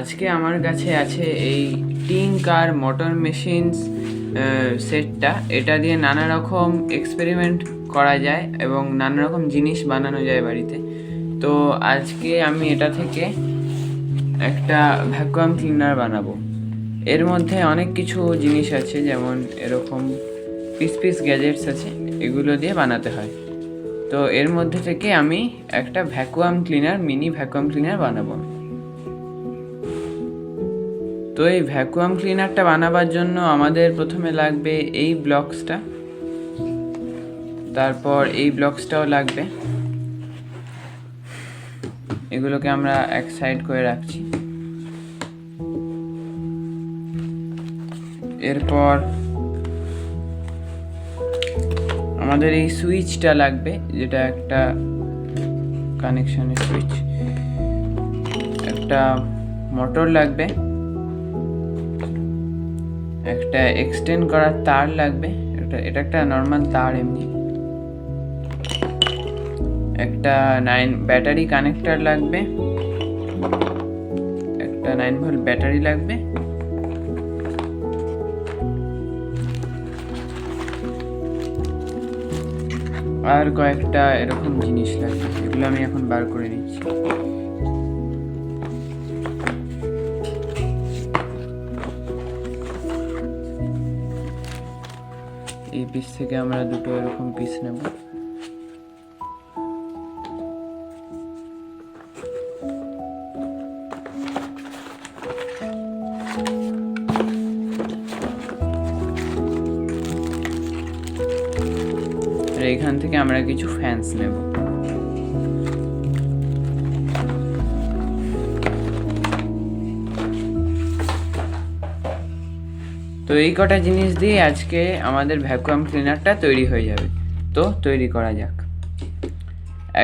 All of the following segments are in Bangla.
আজকে আমার কাছে আছে এই টিঙ্কার মোটর মেশিনস সেটটা। এটা দিয়ে নানা রকম এক্সপেরিমেন্ট করা যায় এবং নানা রকম জিনিস বানানো যায় বাড়িতে। তো আজকে আমি এটা থেকে একটা ভ্যাকুয়াম ক্লিনার বানাবো। এর মধ্যে অনেক কিছু জিনিস আছে, যেমন এরকম পিস পিস গ্যাজেটস আছে, এগুলো দিয়ে বানাতে হয়। তো এর মধ্যে থেকে আমি একটা vacuum cleaner, mini vacuum cleaner বানাবো। তো এই ভ্যাকুয়াম ক্লিনারটা বানাবার জন্য আমাদের প্রথমে লাগবে এই ব্লকসটা, তারপর এই ব্লকসটাও লাগবে। এগুলোকে আমরা এক সাইড করে রাখছি। এরপর আমাদের এই সুইচটা লাগবে, যেটা একটা কানেকশনের সুইচ। একটা মোটর লাগবে, একটা এক্সটেন্ড করার তার লাগবে, এটা একটা নর্মাল তার এমনি। একটা 9 ব্যাটারি কানেক্টর লাগবে, একটা 9 ভোল্ট ব্যাটারি লাগবে, আর কয়েকটা এরকম জিনিস লাগবে, এগুলো আমি এখন বার করে নিচ্ছি। এই পিস থেকে আমরা দুটো এরকম পিস নেব। এখান থেকে আমরা কিছু ফ্যানস নেব। তো এই কটা জিনিস দিয়ে আজকে আমাদের ভ্যাকুয়াম ক্লিনারটা তৈরি হয়ে যাবে। তো তৈরি করা যাক।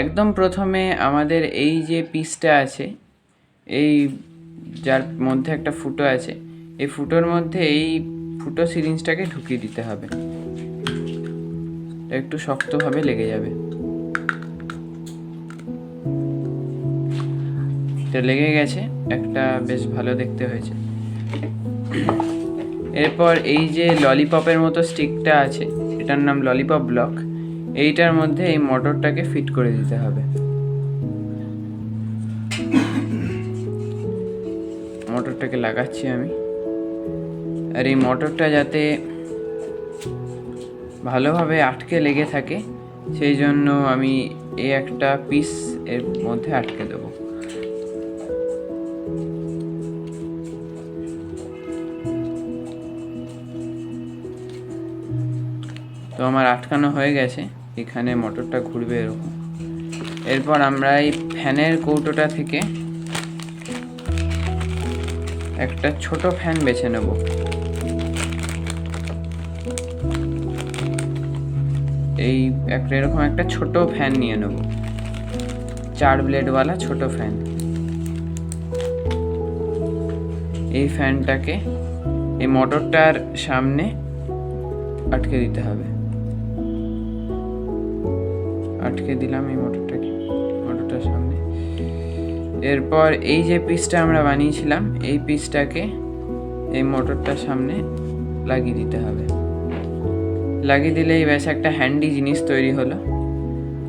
একদম প্রথমে আমাদের এই যে পিসটা আছে, এই যার মধ্যে একটা ফুটো আছে, এই ফুটোর মধ্যে এই ফুটো সিরিঞ্জটাকে ঢুকিয়ে দিতে হবে। একটু শক্তভাবে লেগে যাবে। এটা লেগে গেছে, একটা বেশ ভালো দেখতে হয়েছে। এরপর এই যে ললিপপের মতো স্টিকটা আছে, এটার নাম ললিপপ ব্লক, এইটার মধ্যে এই মোটরটাকে ফিট করে দিতে হবে। মোটরটাকে লাগাচ্ছি আমি। আর এই মোটরটা যাতে ভালোভাবে আটকে লেগে থাকে, সেই জন্য আমি এই একটা পিস এর মধ্যে আটকে দেবো। তো আমার আটকানো হয়ে গেছে, এখানে মোটরটা ঘুরবে এরকম। এরপর আমরা এই ফ্যানের কৌটোটা থেকে একটা ছোট ফ্যান বেছে নেব। এই একটা এরকম একটা ছোট ফ্যান নিয়ে নেব, 4 ব্লেডওয়ালা ছোট ফ্যান। এই ফ্যানটাকে এই মোটরটার সামনে আটকে দিতে হবে। আটকে দিলাম এই মোটরটার সামনে। এরপর এই যে পিসটা আমরা বানিয়েছিলাম, এই পিসটাকে এই মোটরটার সামনে লাগিয়ে দিতে হবে। লাগিয়ে দিলেই ব্যাস একটা হ্যান্ডি জিনিস তৈরি হলো।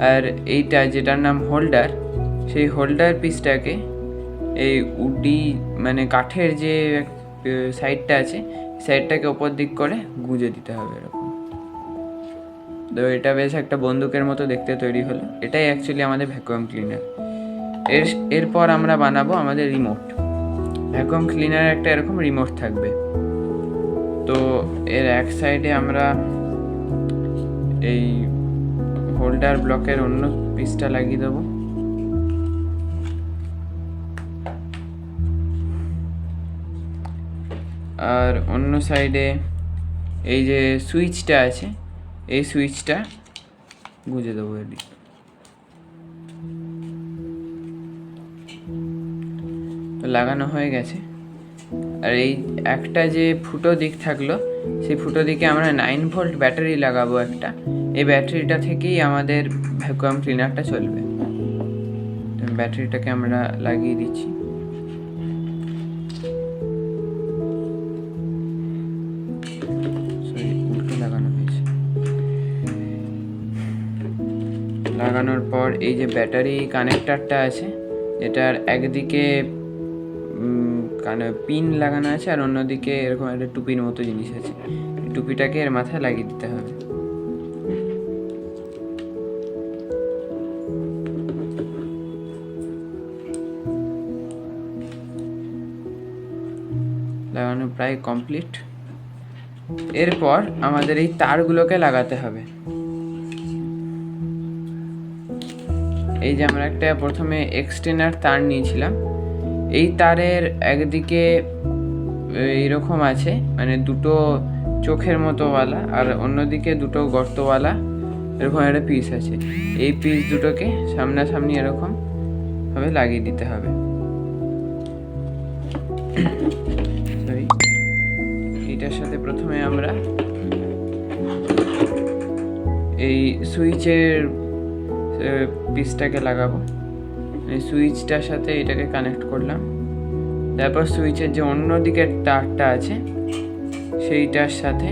আর এইটা যেটার নাম হোল্ডার, সেই হোল্ডার পিসটাকে এই উডি মানে কাঠের যে সাইডটা আছে, সাইডটাকে ওপর দিক করে গুঁজে দিতে হবে এরকম। তো এটা বেশ একটা বন্দুকের মতো দেখতে তৈরি হলো। এটাই অ্যাকচুয়ালি আমাদের ভ্যাকুয়াম ক্লিনার। এরপর আমরা বানাবো আমাদের রিমোট। ভ্যাকুয়াম ক্লিনারের একটা এরকম রিমোট থাকবে। তো এর এক সাইডে আমরা এই হোল্ডার ব্লকের অন্য পিসটা লাগিয়ে দেবো। আর অন্য সাইডে এই যে সুইচটা আছে, এই সুইচটা গুঁজে দেবো এদিকে। তো লাগানো হয়ে গেছে। আর এই একটা যে ফুটো দিক থাকলো, সেই ফুটো দিকে আমরা 9 ভোল্ট ব্যাটারি লাগাবো একটা। এই ব্যাটারিটা থেকেই আমাদের ভ্যাকুয়াম ক্লিনারটা চলবে। ব্যাটারিটাকে আমরা লাগিয়ে দিচ্ছি। সরি, উল্টো লাগানো হয়েছে। লাগানোর পর এই যে ব্যাটারি কানেক্টারটা আছে, এটার একদিকে পিন লাগানো আছে আর অন্যদিকে এরকম একটা টুপির মতো জিনিস আছে। এই টুপিটাকে এর মাথায় লাগিয়ে দিতে হবে। লাগানো প্রায় কমপ্লিট। এরপর আমাদের এই তারগুলোকে লাগাতে হবে। এই যে আমরা একটা প্রথমে এক্সটের্নাল তার নিয়েছিলাম, এই তারের একদিকে এইরকম আছে, মানে দুটো চোখের মতোওয়ালা, আর অন্যদিকে দুটো গর্তওয়ালা এরকম একটা পিস আছে। এই পিস দুটোকে সামনাসামনি এরকম ভাবে লাগিয়ে দিতে হবে। সরি, এইটার সাথে প্রথমে আমরা এই সুইচের পিসটাকে লাগাবো। এই সুইচটার সাথে এটাকে কানেক্ট করলাম। তারপর সুইচের যে অন্য দিকের তারটা আছে সেইটার সাথে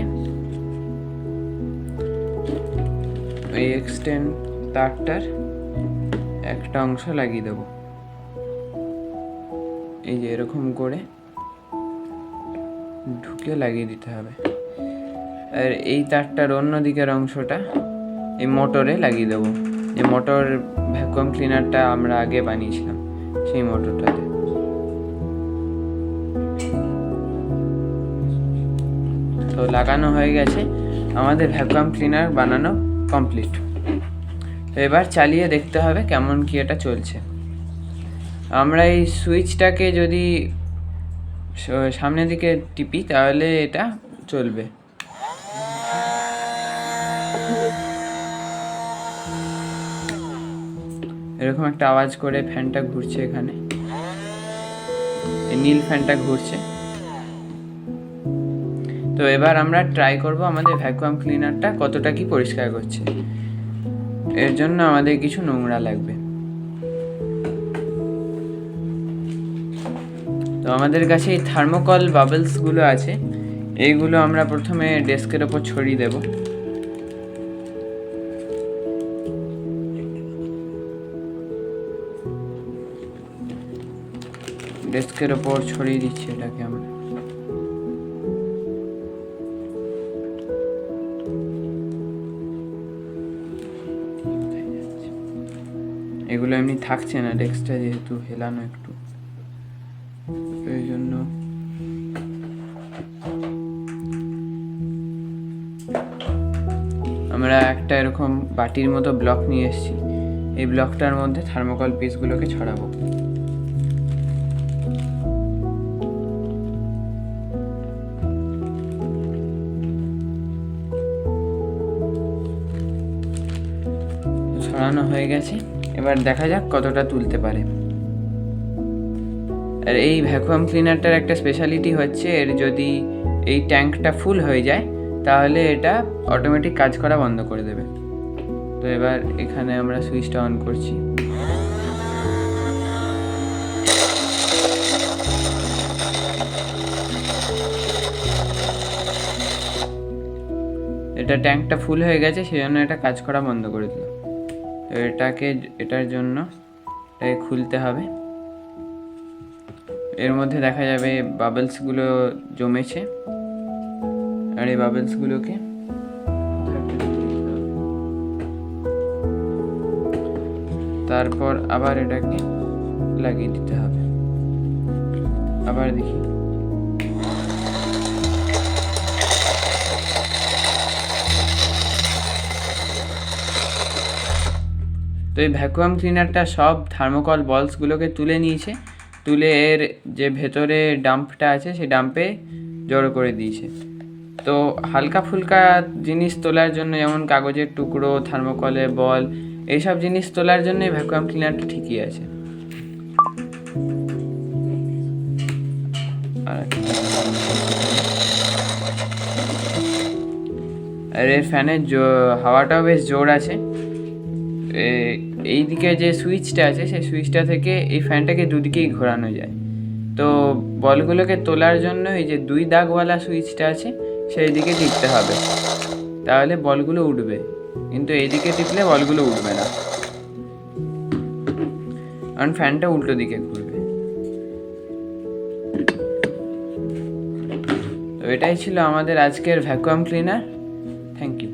এই এক্সটেন্ড তারটার একটা অংশ লাগিয়ে দেবো। এই যে এরকম করে ঢুকে লাগিয়ে দিতে হবে। আর এই তারটার অন্য দিকের অংশটা এই মোটরে লাগিয়ে দেবো। যে মোটর ভ্যাকুয়াম ক্লিনারটা আমরা আগে বানিয়েছিলাম সেই মোটরটাতে। তো লাগানো হয়ে গেছে, আমাদের ভ্যাকুয়াম ক্লিনার বানানো কমপ্লিট। তো এবার চালিয়ে দেখতে হবে কেমন কি এটা চলছে। আমরা এই সুইচটাকে যদি সামনের দিকে টিপি তাহলে এটা চলবে। এরকম একটা আওয়াজ করে ফ্যানটা ঘুরছে, এখানে এই নীল ফ্যানটা ঘুরছে। তো এবার আমরা ট্রাই করব আমাদের ভ্যাকুয়াম ক্লিনারটা কতটা কি পরিষ্কার করছে। এর জন্য আমাদের কিছু নোংরা লাগবে। তো আমাদের কাছে এই থার্মোকল বাবলসগুলো আছে, এইগুলো আমরা প্রথমে ডেস্কের ওপর ছড়িয়ে দেব। ডেস্কের ওপর ছড়িয়ে দিচ্ছি এটাকে আমরা। এগুলো এমনি থাকছে না, ডেস্কটা যেহেতু হেলানো একটু, এই জন্য আমরা একটা এরকম বাটির মতো ব্লক নিয়ে এসেছি। এই ব্লকটার মধ্যে থার্মোকল পিসগুলোকে ছড়াবো। ছড়ানো হয়ে গেছে, এবার দেখা যাক কতটা তুলতে পারে। আর এই ভ্যাকুয়াম ক্লিনারটার একটা স্পেশালিটি হচ্ছে, এর যদি এই ট্যাঙ্কটা ফুল হয়ে যায় তাহলে এটা অটোমেটিক কাজ করা বন্ধ করে দেবে। তো এবার এখানে আমরা সুইচটা অন করছি। এটা ট্যাঙ্কটা ফুল হয়ে গেছে, সেজন্য এটা কাজ করা বন্ধ করে দিল। তো এটার জন্য এটাকে খুলতে হবে। এর মধ্যে দেখা যাবে বাবলসগুলো জমেছে, আর এই বাবলসগুলোকে তারপর আবার এটাকে লাগিয়ে দিতে হবে। আবার দেখি, তো এই ভ্যাকুয়াম ক্লিনারটা সব থার্মোকল বলসগুলোকে তুলে নিয়েছে, তুলে এর যে ভেতরে ডাম্পটা আছে সেই ডাম্পে জড়ো করে দিয়েছে। তো হালকা ফুলকা জিনিস তোলার জন্য, যেমন কাগজের টুকরো, থার্মোকলের বল, এইসব জিনিস তোলার জন্য ভ্যাকুয়াম ক্লিনারটা ঠিকই আছে। আর এর ফ্যানের হাওয়াটাও বেশ জোর আছে। এই দিকে যে সুইচটা আছে সেই সুইচটা থেকে এই ফ্যানটাকে দুদিকেই ঘোরানো যায়। তো বলগুলোকে তোলার জন্য এই যে 2 দাগওয়ালা সুইচটা আছে সেই দিকে টিপতে হবে, তাহলে বলগুলো উঠবে, কিন্তু এইদিকে টিপলে বলগুলো উঠবে না, কারণ ফ্যানটা উল্টো দিকে ঘুরবে। তো এটাই ছিল আমাদের আজকের ভ্যাকুয়াম ক্লিনার। Thank you.